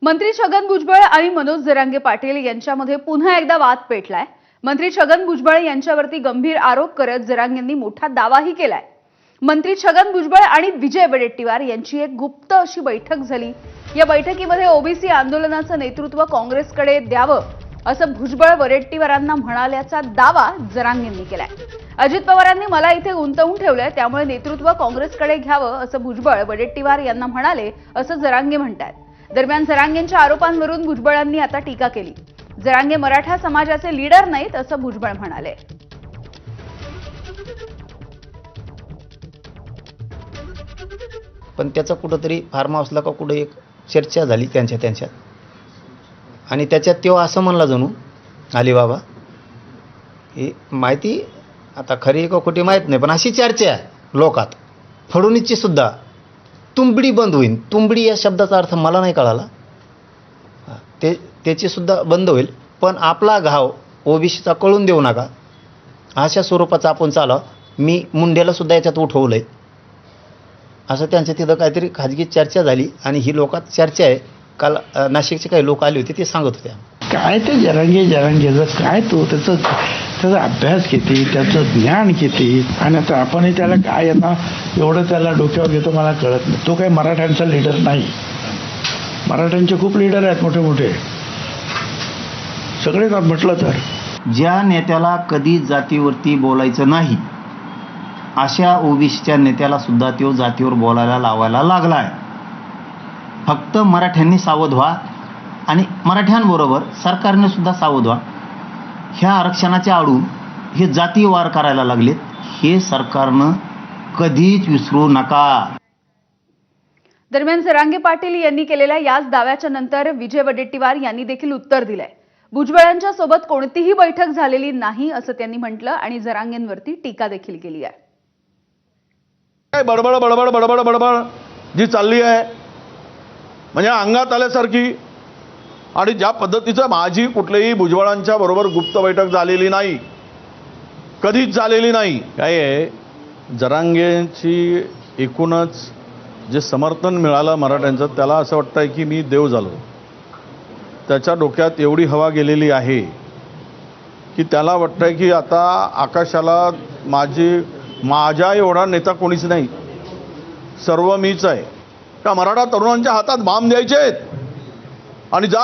मंत्री छगन भुजबळ आणि मनोज जरांगे पाटील यांच्यामध्ये पुन्हा एकदा वाद पेटलाय। मंत्री छगन भुजबळ यांच्यावरती गंभीर आरोप करत जरांगेंनी मोठा दावाही केलाय। मंत्री छगन भुजबळ आणि विजय वडेट्टीवार यांची एक गुप्त अशी बैठक झाली। या बैठकीमध्ये ओबीसी आंदोलनाचं नेतृत्व काँग्रेसकडे द्यावं असं भुजबळ वडेट्टीवारांना म्हणाल्याचा दावा जरांगेंनी केलाय। अजित पवारांनी मला इथे गुंतवून ठेवलंय, त्यामुळे नेतृत्व काँग्रेसकडे घ्यावं असं भुजबळ वडेट्टीवार यांना म्हणाले असं जरांगे म्हणतात। दरम्यान जरांगेंच्या आरोपांवरून भुजबळांनी आता टीका केली। जरांगे मराठा समाजाचे लीडर नाहीत असं भुजबळ म्हणाले। पण त्याचा कुठंतरी फार्म हाऊसला का कुठे एक चर्चा झाली त्यांच्यात आणि त्याच्यात तेव्हा असं म्हणला जणू अलीबाबा ही माहिती आता खरी का खोटी माहीत नाही, पण अशी चर्चा आहे लोकात फडणवीसची सुद्धा तुंबडी बंद होईल। तुंबडी या शब्दाचा अर्थ मला नाही कळाला, त्याची सुद्धा बंद होईल, पण आपला घाव ओबीसीचा कळून देऊ नका अशा स्वरूपाचा आपण चालव। मी मुंडेला सुद्धा याच्यात उठवलंय असं त्यांच्या तिथं काहीतरी खाजगी चर्चा झाली आणि ही लोकात चर्चा आहे। काल नाशिकचे काही लोक आले होते ते सांगत होते काय ते जरांगेचं काय तो त्याचा अभ्यास किती, त्याचं ज्ञान किती, आणि आता आपणही त्याला काय आता एवढं त्याला डोक्यावर घेतो मला कळत नाही। तो काही मराठ्यांचा लीडर नाही। मराठ्यांचे खूप लीडर आहेत मोठे मोठे सगळे म्हटलं तर। ज्या नेत्याला कधी जातीवरती बोलायचं नाही अशा ओबीसीच्या नेत्याला सुद्धा तो जातीवर बोलायला लावायला लागलाय। फक्त मराठ्यांनी सावध व्हा आणि मराठ्यांबरोबर सरकारने सुद्धा सावध व्हा। ह्या आरक्षणाच्या आडून हे जातीवार करायला लागलेत, हे सरकारनं कधीच विसरू नका। दरम्यान जरांगे पाटील यांनी केलेल्या याच दाव्याच्या नंतर विजय वडेट्टीवार यांनी देखील उत्तर दिलंय। भुजबळांच्या सोबत कोणतीही बैठक झालेली नाही असं त्यांनी म्हटलं आणि जरांगेंवरती टीका देखील केली आहे। काय बडबड बडबड बडबड बडबड जी चालली आहे म्हणजे अंगात आल्यासारखी, आणि ज्या पद्धतीचं माझी कुठल्याही भुजबळांच्या बरोबर गुप्त बैठक झालेली नाही, कधीच झालेली नाही। काय आहे जरांगेंची एकूणच जे समर्थन मिळालं मराठ्यांचं, त्याला असं वाटतंय की मी देव झालो। त्याच्या डोक्यात एवढी हवा गेलेली आहे की त्याला वाटतंय की आता आकाशाला माझ्या एवढा नेता कोणीच नाही, सर्व मीच आहे। का मराठा तरुणांच्या हातात बाम द्यायचे आहेत आणि जा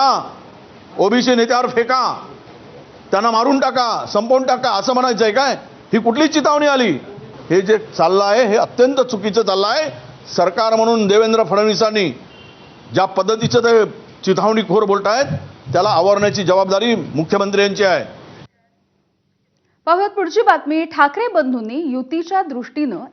ओबीसी नेत्यावर फेका, त्यांना मारून टाका, संपवून टाका असं म्हणायचं आहे काय? ही कुठली चितावणी आली? हे जे चाललं आहे हे अत्यंत चुकीचं चाललं आहे। सरकार म्हणून देवेंद्र फडणवीसांनी ज्या पद्धतीचं ते चिथावणीखोर बोलतायत त्याला आवरण्याची जबाबदारी मुख्यमंत्र्यांची आहे। पाहूयात पुढची बातमी। ठाकरे बंधूंनी युतीच्या दृष्टीनं